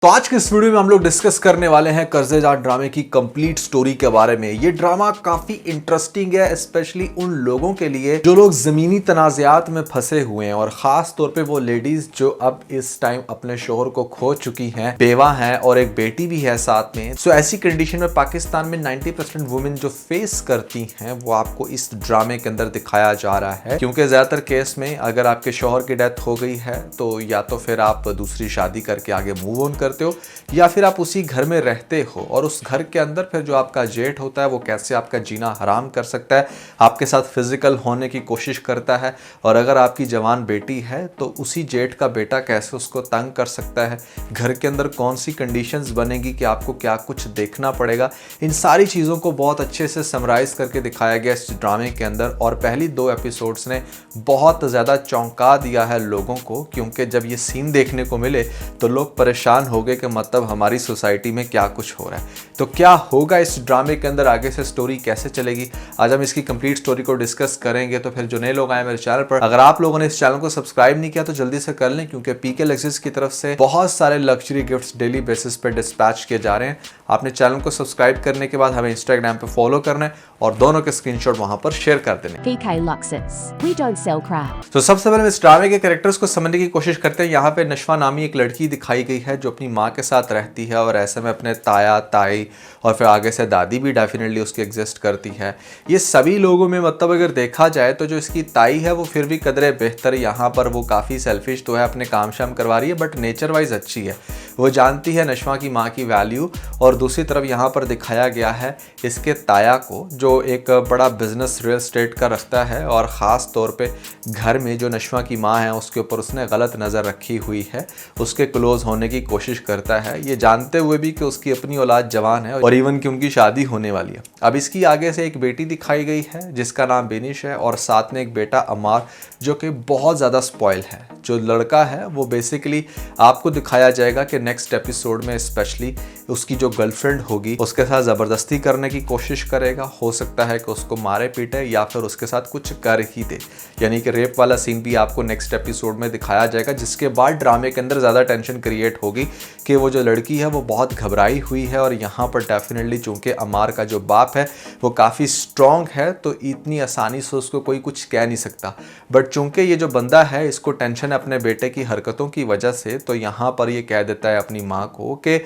तो आज के इस वीडियो में हम लोग डिस्कस करने वाले हैं कर्जेदार ड्रामे की कंप्लीट स्टोरी के बारे में। ये ड्रामा काफी इंटरेस्टिंग है, स्पेशली उन लोगों के लिए जो लोग जमीनी तनाज़ात में फंसे हुए हैं, और खास तौर पे वो लेडीज जो अब इस टाइम अपने शोहर को खो चुकी हैं, बेवा हैं और एक बेटी भी है साथ में। सो ऐसी कंडीशन में पाकिस्तान में 90% वुमेन जो फेस करती हैं वो आपको इस ड्रामे के अंदर दिखाया जा रहा है। क्योंकि ज्यादातर केस में अगर आपके शोहर की डेथ हो गई है तो या तो फिर आप दूसरी शादी करके आगे मूव ऑन करते हो, या फिर आप उसी घर में रहते हो और उस घर के अंदर फिर जो आपका जेठ होता है वो कैसे आपका जीना हराम कर सकता है, आपके साथ फिजिकल होने की कोशिश करता है, और अगर आपकी जवान बेटी है तो उसी जेठ का बेटा कैसे उसको तंग कर सकता है, घर के अंदर कौन सी कंडीशंस बनेगी कि आपको क्या कुछ देखना पड़ेगा। इन सारी चीज़ों को बहुत अच्छे से समराइज करके दिखाया गया इस ड्रामे के अंदर, और पहली 2 एपिसोड्स ने बहुत ज़्यादा चौंका दिया है लोगों को। क्योंकि जब ये सीन देखने को मिले तो लोग परेशान हो गए कि मतलब हमारी सोसाइटी में क्या कुछ हो रहा है। तो क्या होगा इस ड्रामे के अंदर, आगे से स्टोरी कैसे चलेगी, आज हम इसकी कंप्लीट स्टोरी को डिस्कस करेंगे। तो फिर जो नए लोग आए मेरे चैनल पर, अगर आप लोगों ने इस चैनल को सब्सक्राइब नहीं किया तो जल्दी से कर लें, क्योंकि पीके लेक्सिस की तरफ से बहुत सारे लग्जरी गिफ्ट्स डेली बेसिस पे डिस्पैच किए जा रहे हैं। आपने चैनल को सब्सक्राइब करने के बाद हमें इंस्टाग्राम पे फॉलो करना है और दोनों के स्क्रीनशॉट वहां पर शेयर कर देने। PK Luxus. We don't sell crap. तो सबसे पहले इस ड्रामे के कैरेक्टर्स को समझने की कोशिश करते हैं। यहाँ पे नशवा नामी एक लड़की दिखाई गई है जो अपनी माँ के साथ रहती है, और ऐसे में अपने ताया ताई और फिर आगे से दादी भी डेफिनेटली उसकी एग्जिस्ट करती है। ये सभी लोगों में मतलब अगर देखा जाए तो जो इसकी ताई है वो फिर भी कदरे बेहतर, यहाँ पर वो काफ़ी सेल्फिश तो है, अपने काम शाम करवा रही है, बट नेचर वाइज अच्छी है, वो जानती है नशवा की माँ की वैल्यू। और दूसरी तरफ यहाँ पर दिखाया गया है इसके ताया को जो एक बड़ा बिजनेस रियल एस्टेट का रखता है, और ख़ास तौर पे घर में जो नशवा की माँ है उसके ऊपर उसने गलत नज़र रखी हुई है, उसके क्लोज होने की कोशिश करता है, ये जानते हुए भी कि उसकी अपनी औलाद जवान है और इवन कि उनकी शादी होने वाली है। अब इसकी आगे से एक बेटी दिखाई गई है जिसका नाम बेनिश है, और साथ में एक बेटा अमार जो कि बहुत ज़्यादा स्पॉइल है। जो लड़का है वो बेसिकली आपको दिखाया जाएगा कि नेक्स्ट एपिसोड में स्पेशली उसकी जो गर्लफ्रेंड होगी उसके साथ ज़बरदस्ती करने की कोशिश करेगा। हो सकता है कि उसको मारे पीटे या फिर उसके साथ कुछ कर ही दे, यानी कि रेप वाला सीन भी आपको नेक्स्ट एपिसोड में दिखाया जाएगा, जिसके बाद ड्रामे के अंदर ज़्यादा टेंशन क्रिएट होगी कि वो जो लड़की है वो बहुत घबराई हुई है। और यहाँ पर डेफिनेटली चूँकि अमार का जो बाप है वो काफ़ी स्ट्रॉन्ग है तो इतनी आसानी से उसको कोई कुछ कह नहीं सकता, बट चूँकि ये जो बंदा है इसको टेंशन है अपने बेटे की हरकतों की वजह से, तो यहाँ पर ये कह देता है अपनी माँ को कि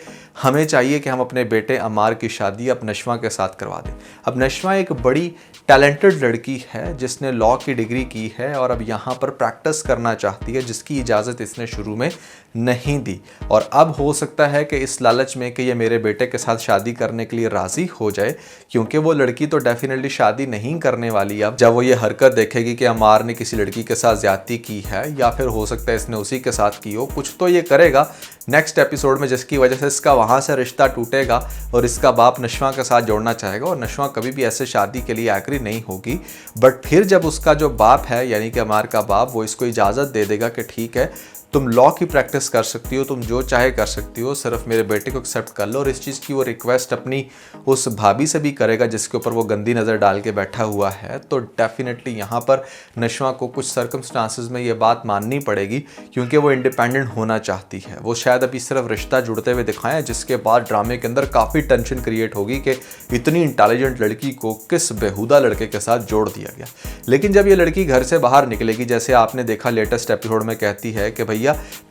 हमें चाहिए कि हम अपने बेटे अमार की शादी अब नशवा के साथ करवा दें। अब नशवा एक बड़ी टैलेंटेड लड़की है जिसने लॉ की डिग्री की है और अब यहाँ पर प्रैक्टिस करना चाहती है, जिसकी इजाज़त इसने शुरू में नहीं दी, और अब हो सकता है कि इस लालच में कि ये मेरे बेटे के साथ शादी करने के लिए राज़ी हो जाए, क्योंकि वो लड़की तो डेफिनेटली शादी नहीं करने वाली। अब जब वो ये हरकत देखेगी कि अमार ने किसी लड़की के साथ ज्यादती की है या फिर हो सकता है इसने उसी के साथ की हो, कुछ तो ये करेगा नेक्स्ट एपिसोड में जिसकी वजह से इसका वहाँ से रिश्ता टूटेगा और इसका बाप नशवा के साथ जोड़ना चाहेगा, और नशवा कभी भी ऐसे शादी के लिए एग्री नहीं होगी। बट फिर जब उसका जो बाप है यानी कि अमार का बाप वो इसको इजाज़त दे देगा कि ठीक है तुम लॉ की प्रैक्टिस कर सकती हो, तुम जो चाहे कर सकती हो, सिर्फ मेरे बेटे को एक्सेप्ट कर लो, और इस चीज़ की वो रिक्वेस्ट अपनी उस भाभी से भी करेगा जिसके ऊपर वो गंदी नज़र डाल के बैठा हुआ है। तो डेफिनेटली यहाँ पर नशवा को कुछ सर्कमस्टांसिस में ये बात माननी पड़ेगी, क्योंकि वो इंडिपेंडेंट होना चाहती है। वो शायद अभी सिर्फ रिश्ता जुड़ते हुए दिखाएं, जिसके बाद ड्रामे के अंदर काफ़ी टेंशन क्रिएट होगी कि इतनी इंटेलिजेंट लड़की को किस बेहुदा लड़के के साथ जोड़ दिया गया। लेकिन जब ये लड़की घर से बाहर निकलेगी, जैसे आपने देखा लेटेस्ट एपिसोड में कहती है कि भैया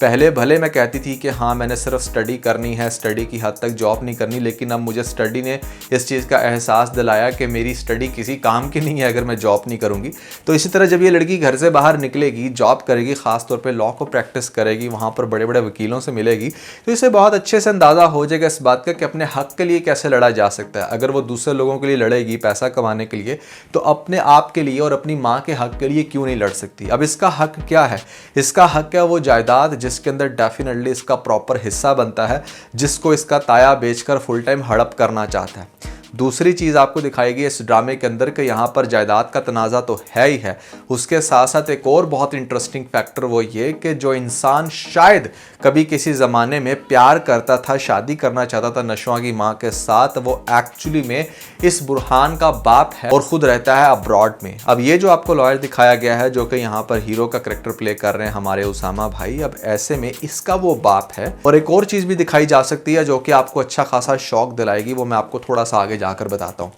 पहले भले मैं कहती थी कि हाँ मैंने सिर्फ स्टडी करनी है, स्टडी की हद तक जॉब नहीं करनी, लेकिन अब मुझे स्टडी ने इस चीज़ का एहसास दिलाया कि मेरी स्टडी किसी काम की नहीं है अगर मैं जॉब नहीं करूँगी। तो इसी तरह जब ये लड़की घर से बाहर निकलेगी, जॉब करेगी, ख़ासतौर पर लॉ को प्रैक्टिस करेगी, वहाँ पर बड़े बड़े वकीलों से मिलेगी, तो इसे बहुत अच्छे से अंदाज़ा हो जाएगा इस बात का कि अपने हक़ के लिए कैसे लड़ा जा सकता है। अगर वो दूसरे लोगों के लिए लड़ेगी पैसा कमाने के लिए, तो अपने आप के लिए और अपनी माँ के हक़ के लिए क्यों नहीं लड़ सकती। अब इसका हक़ क्या है? इसका हक़ है वो जायदाद जिसके अंदर डेफिनेटली इसका प्रॉपर हिस्सा बनता है, जिसको इसका ताया बेचकर फुल टाइम हड़प करना चाहता है। दूसरी चीज़ आपको दिखाएगी इस ड्रामे के अंदर कि यहाँ पर जायदाद का तनाज़ा तो है ही है, उसके साथ साथ एक और बहुत इंटरेस्टिंग फैक्टर वो ये कि जो इंसान शायद कभी किसी ज़माने में प्यार करता था, शादी करना चाहता था नशवा की माँ के साथ, वो एक्चुअली में इस बुरहान का बाप है और ख़ुद रहता है अब्रॉड में। अब ये जो आपको लॉयर दिखाया गया है जो कि यहाँ पर हीरो का करैक्टर प्ले कर रहे हैं हमारे उसामा भाई, अब ऐसे में इसका वो बाप है। और एक और चीज़ भी दिखाई जा सकती है जो कि आपको अच्छा खासा शौक दिलाएगी, वो मैं आपको थोड़ा सा आगे जाकर बताता हूँ।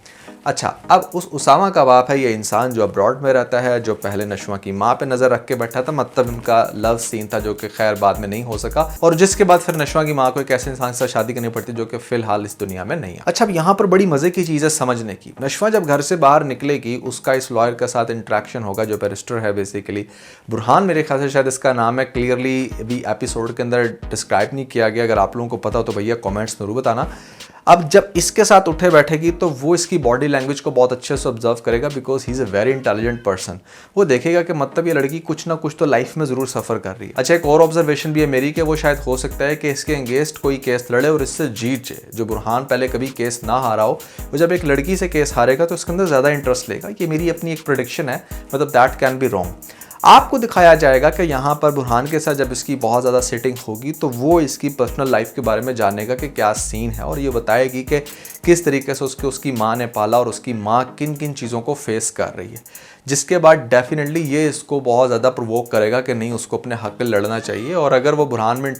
अच्छा, अब उस उसामा का बाप है ये इंसान जो अब्रॉड में रहता है, जो पहले नशवा की माँ पे नज़र रख के बैठा था, मतलब उनका लव सीन था जो कि खैर बाद में नहीं हो सका, और जिसके बाद फिर नशवा की माँ को एक ऐसे इंसान के साथ शादी करनी पड़ती जो कि फिलहाल इस दुनिया में नहीं है। अच्छा, अब यहाँ पर बड़ी मजे की चीज़ है समझने की। नशवा जब घर से बाहर निकलेगी, उसका इस लॉयर के साथ इंट्रैक्शन होगा जो बैरिस्टर है बेसिकली, बुरहान मेरे ख्याल से शायद इसका नाम है, क्लियरली भी एपिसोड के अंदर डिस्क्राइब नहीं किया गया। अगर आप लोगों को पता हो तो भैया कॉमेंट्स जरूर बताना। अब जब इसके साथ उठे बैठेगी तो वो इसकी बॉडी लैंग्वेज को बहुत अच्छे से ऑब्जर्व करेगा, because he is a very intelligent person. वो देखेगा कि मतलब ये लड़की कुछ ना कुछ तो लाइफ में ज़रूर सफ़र कर रही है। अच्छा, एक और ऑब्जर्वेशन भी है मेरी कि वो शायद हो सकता है कि इसके अगेंस्ट कोई केस लड़े और इससे जीत जाए। जो बुरहान पहले कभी केस ना हारा हो, वो जब एक लड़की से केस हारेगा तो इसके अंदर ज़्यादा इंटरेस्ट लेगा। ये मेरी अपनी एक प्रेडिक्शन है, मतलब दैट कैन बी रॉन्ग। आपको दिखाया जाएगा कि यहाँ पर बुरहान के साथ जब इसकी बहुत ज़्यादा सेटिंग होगी तो वो इसकी पर्सनल लाइफ के बारे में जानेगा कि क्या सीन है, और ये बताएगी कि किस तरीके से उसकी माँ ने पाला और उसकी माँ किन किन चीज़ों को फेस कर रही है, जिसके बाद डेफिनेटली ये इसको बहुत ज़्यादा प्रोवोक करेगा कि नहीं, उसको अपने हक में लड़ना चाहिए। और अगर वो बुरहान में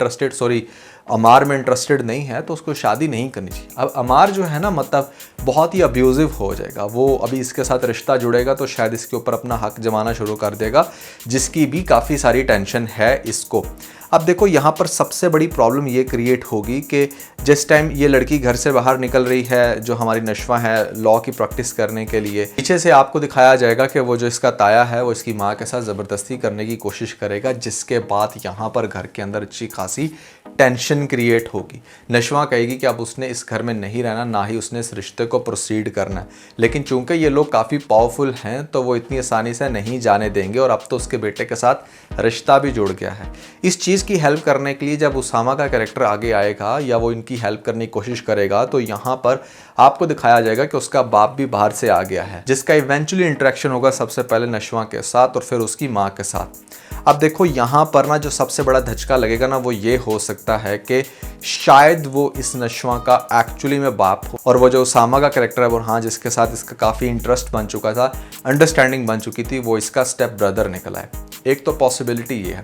अमार में इंटरेस्टेड नहीं है तो उसको शादी नहीं करनी चाहिए। अब अमार जो है ना, मतलब बहुत ही अब्यूजिव हो जाएगा। वो अभी इसके साथ रिश्ता जुड़ेगा तो शायद इसके ऊपर अपना हक जमाना शुरू कर देगा, जिसकी भी काफ़ी सारी टेंशन है इसको। अब देखो, यहाँ पर सबसे बड़ी प्रॉब्लम ये क्रिएट होगी कि जिस टाइम ये लड़की घर से बाहर निकल रही है, जो हमारी नशवा है लॉ की प्रैक्टिस करने के लिए, पीछे से आपको दिखाया जाएगा कि वो जो इसका ताया है वो इसकी माँ के साथ ज़बरदस्ती करने की कोशिश करेगा, जिसके बाद यहाँ पर घर के अंदर अच्छी खासी टेंशन क्रिएट होगी। नशवा कहेगी कि अब उसने इस घर में नहीं रहना, ना ही उसने इस रिश्ते को प्रोसीड करना है, लेकिन चूंकि ये लोग काफ़ी पावरफुल हैं तो वो इतनी आसानी से नहीं जाने देंगे, और अब तो उसके बेटे के साथ रिश्ता भी जुड़ गया है। इस चीज़ की हेल्प करने के लिए जब उसामा का कैरेक्टर आगे आएगा या वो इनकी हेल्प करने की कोशिश करेगा, तो यहाँ पर आपको दिखाया जाएगा कि उसका बाप भी बाहर से आ गया है, जिसका इवेंचुअली इंटरेक्शन होगा सबसे पहले नशवा के साथ और फिर उसकी माँ के साथ। अब देखो, यहाँ पर ना जो सबसे बड़ा धचका लगेगा ना, वो ये हो सकता है कि शायद वो इस नशवा का एक्चुअली में बाप हो, और वो जो उसामा का कैरेक्टर है बुरहान, जिसके साथ इसका काफ़ी इंटरेस्ट बन चुका था, अंडरस्टैंडिंग बन चुकी थी, वो इसका स्टेप ब्रदर निकला है। एक तो पॉसिबिलिटी ये है।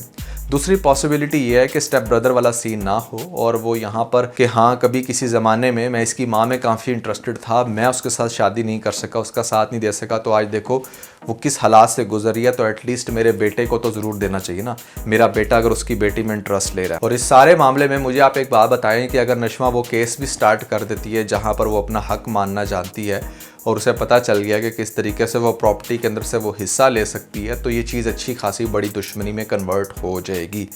दूसरी पॉसिबिलिटी ये है कि स्टेप ब्रदर वाला सीन ना हो और वो यहाँ पर कि हाँ, कभी किसी ज़माने में मैं इसकी माँ में काफ़ी इंटरेस्टेड था, मैं उसके साथ शादी नहीं कर सका, उसका साथ नहीं दे सका, तो आज देखो वो किस हालात से गुजर रही है, तो एटलीस्ट मेरे बेटे को तो ज़रूर देना चाहिए ना, मेरा बेटा अगर उसकी बेटी में इंटरेस्ट ले रहा है। और इस सारे मामले में मुझे आप एक बात बताएं कि अगर नशवा वो केस भी स्टार्ट कर देती है जहाँ पर वो अपना हक मानना जानती है और उसे पता चल गया कि किस तरीके से वो प्रॉपर्टी के अंदर से वो हिस्सा ले सकती है, तो ये चीज़ अच्छी खासी बड़ी दुश्मनी में कन्वर्ट हो जाएगी,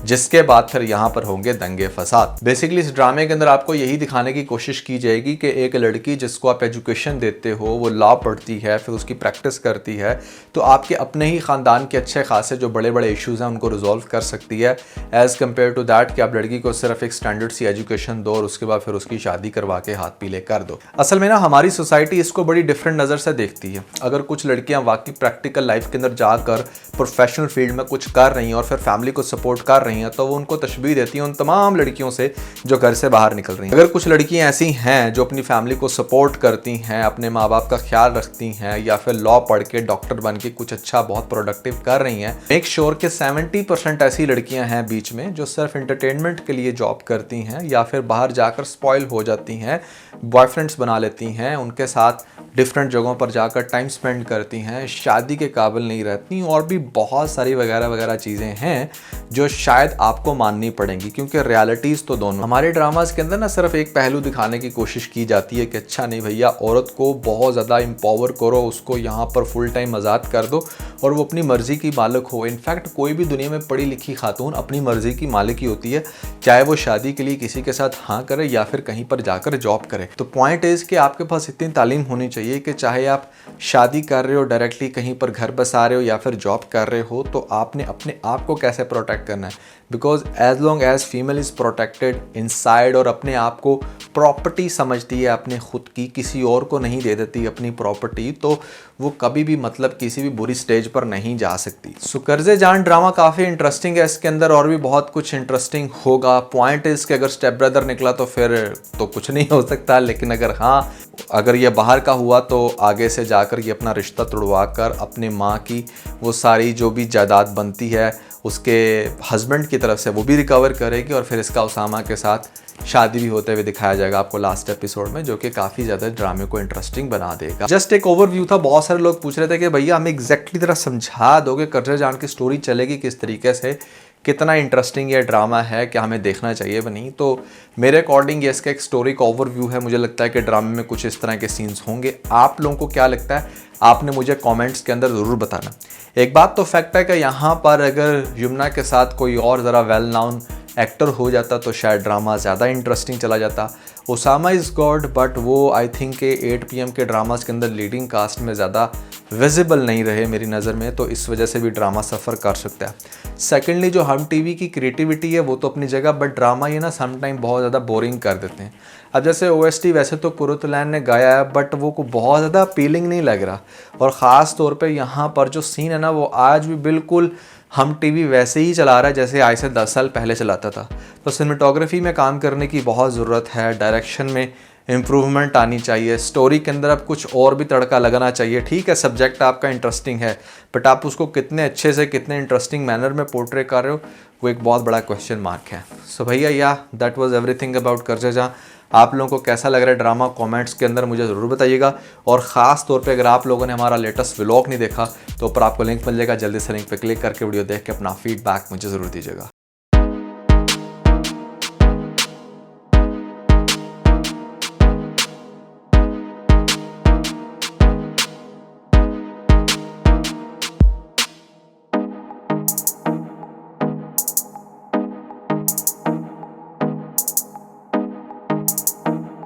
जिसके बाद फिर यहाँ पर होंगे दंगे फसाद। बेसिकली इस ड्रामे के अंदर आपको यही दिखाने की कोशिश की जाएगी कि एक लड़की जिसको आप एजुकेशन देते हो, वो लॉ पढ़ती है, फिर उसकी प्रैक्टिस करती है, तो आपके अपने ही ख़ानदान के अच्छे खासे जो बड़े बड़े इश्यूज़ हैं उनको रिजॉल्व कर सकती है, एज़ कम्पेयर टू दैट कि आप लड़की को सिर्फ एक स्टैंडर्ड सी एजुकेशन दो और उसके बाद फिर उसकी शादी करवा के हाथ पीले कर दो। असल में ना हमारी सोसाइटी इसको बड़ी डिफरेंट नज़र से देखती है। अगर कुछ लड़कियां वाकई प्रैक्टिकल लाइफ के अंदर जाकर प्रोफेशनल फील्ड में कुछ कर रही हैं और फिर फैमिली को सपोर्ट कर रही हैं, तो वो उनको तशबीह देती हैं उन तमाम लड़कियों से जो घर से बाहर निकल रही हैं। अगर कुछ लड़कियां ऐसी हैं जो अपनी फैमिली को सपोर्ट करती हैं, अपने माँ बाप का ख्याल रखती हैं, या फिर लॉ पढ़ के डॉक्टर बन के कुछ अच्छा बहुत प्रोडक्टिव कर रही हैं, मेक श्योर के 70% ऐसी लड़कियां हैं बीच में जो सिर्फ एंटरटेनमेंट के लिए जॉब करती हैं या फिर बाहर जाकर स्पॉइल हो जाती हैं, बॉयफ्रेंड्स बना लेती हैं, उनके साथ डिफरेंट जगहों पर जाकर टाइम स्पेंड करती हैं, शादी के काबिल नहीं रहती, और भी बहुत सारी वगैरह वगैरह चीज़ें हैं जो शायद आपको माननी पड़ेंगी, क्योंकि रियलिटीज़ तो दोनों। हमारे ड्रामास के अंदर ना सिर्फ एक पहलू दिखाने की कोशिश की जाती है कि अच्छा नहीं भैया, औरत को बहुत ज़्यादा एम्पावर करो, उसको यहाँ पर फुल टाइम आज़ाद कर दो और वो अपनी मर्ज़ी की मालिक हो। इनफैक्ट कोई भी दुनिया में पढ़ी लिखी खातून अपनी मर्ज़ी की मालिक ही होती है, चाहे वो शादी के लिए किसी के साथ हाँ करे या फिर कहीं पर जाकर जॉब करे। तो पॉइंट इज़ कि आपके पास इतनी तालीम होनी चाहिए कि चाहे आप शादी कर रहे हो, डायरेक्टली कहीं पर घर बसा रहे हो या फिर जॉब कर रहे हो, तो आपने अपने आप को कैसे प्रोटेक्ट करना है। Because as long as female is protected inside और अपने आप को प्रॉपर्टी समझती है अपने खुद की, किसी और को नहीं दे देती अपनी प्रॉपर्टी, तो वो कभी भी मतलब किसी भी बुरी स्टेज पर नहीं जा सकती। सो कर्जे जान ड्रामा काफ़ी इंटरेस्टिंग है, इसके अंदर और भी बहुत कुछ इंटरेस्टिंग होगा। पॉइंट इज़ कि अगर स्टेप ब्रदर निकला तो फिर तो कुछ नहीं हो सकता, लेकिन अगर ये बाहर का हुआ तो आगे से जाकर ये अपना रिश्ता तुड़वा कर अपनी माँ की वो सारी जो भी जायदाद बनती है उसके हस्बैंड की तरफ से वो भी रिकवर करेगी, और फिर इसका उसामा के साथ शादी भी होते हुए दिखाया जाएगा आपको लास्ट एपिसोड में, जो कि काफ़ी ज़्यादा ड्रामे को इंटरेस्टिंग बना देगा। जस्ट एक ओवरव्यू था। बहुत सारे लोग पूछ रहे थे कि भैया हमें एग्जैक्टली तरह समझा दोगे कर्जे जान की स्टोरी चलेगी किस तरीके से, कितना इंटरेस्टिंग ये ड्रामा है, क्या हमें देखना चाहिए या नहीं। तो मेरे अकॉर्डिंग ये इसका एक स्टोरी का ओवरव्यू है। मुझे लगता है कि ड्रामे में कुछ इस तरह के सीन्स होंगे। आप लोगों को क्या लगता है, आपने मुझे कमेंट्स के अंदर ज़रूर बताना। एक बात तो फैक्ट है कि यहाँ पर अगर यमुना के साथ कोई और ज़रा वेल नाउन एक्टर हो जाता तो शायद ड्रामा ज़्यादा इंटरेस्टिंग चला जाता। उसामा इज़ गॉड, बट वो आई थिंक के 8 PM के ड्रामास के अंदर लीडिंग कास्ट में ज़्यादा विजिबल नहीं रहे मेरी नज़र में, तो इस वजह से भी ड्रामा सफ़र कर सकता है। सेकेंडली जो हम टीवी की क्रिएटिविटी है वो तो अपनी जगह, बट ड्रामा ये ना समटाइम बहुत ज़्यादा बोरिंग कर देते हैं। अब जैसे OST वैसे तो कुरुतलैन ने गाया है, बट वो को बहुत ज़्यादा अपीलिंग नहीं लग रहा, और ख़ास तौर पे यहाँ पर जो सीन है ना वो आज भी बिल्कुल हम टीवी वैसे ही चला रहा है जैसे आज से 10 साल पहले चलाता था। तो सिनेमेटोग्राफी में काम करने की बहुत ज़रूरत है, डायरेक्शन में इम्प्रूवमेंट आनी चाहिए, स्टोरी के अंदर अब कुछ और भी तड़का लगना चाहिए। ठीक है, सब्जेक्ट आपका इंटरेस्टिंग है, बट आप उसको कितने अच्छे से कितने इंटरेस्टिंग मैनर में पोर्ट्रे कर रहे हो, वो एक बहुत बड़ा क्वेश्चन मार्क है। सो भैया दैट वाज एवरीथिंग अबाउट कर्जे जान। आप लोगों को कैसा लग रहा है ड्रामा, कमेंट्स के अंदर मुझे ज़रूर बताइएगा। और ख़ास तौर पे अगर आप लोगों ने हमारा लेटेस्ट व्लॉग नहीं देखा तो ऊपर आपको लिंक मिल जाएगा, जल्दी से लिंक पे क्लिक करके वीडियो देख के अपना फीडबैक मुझे ज़रूर दीजिएगा।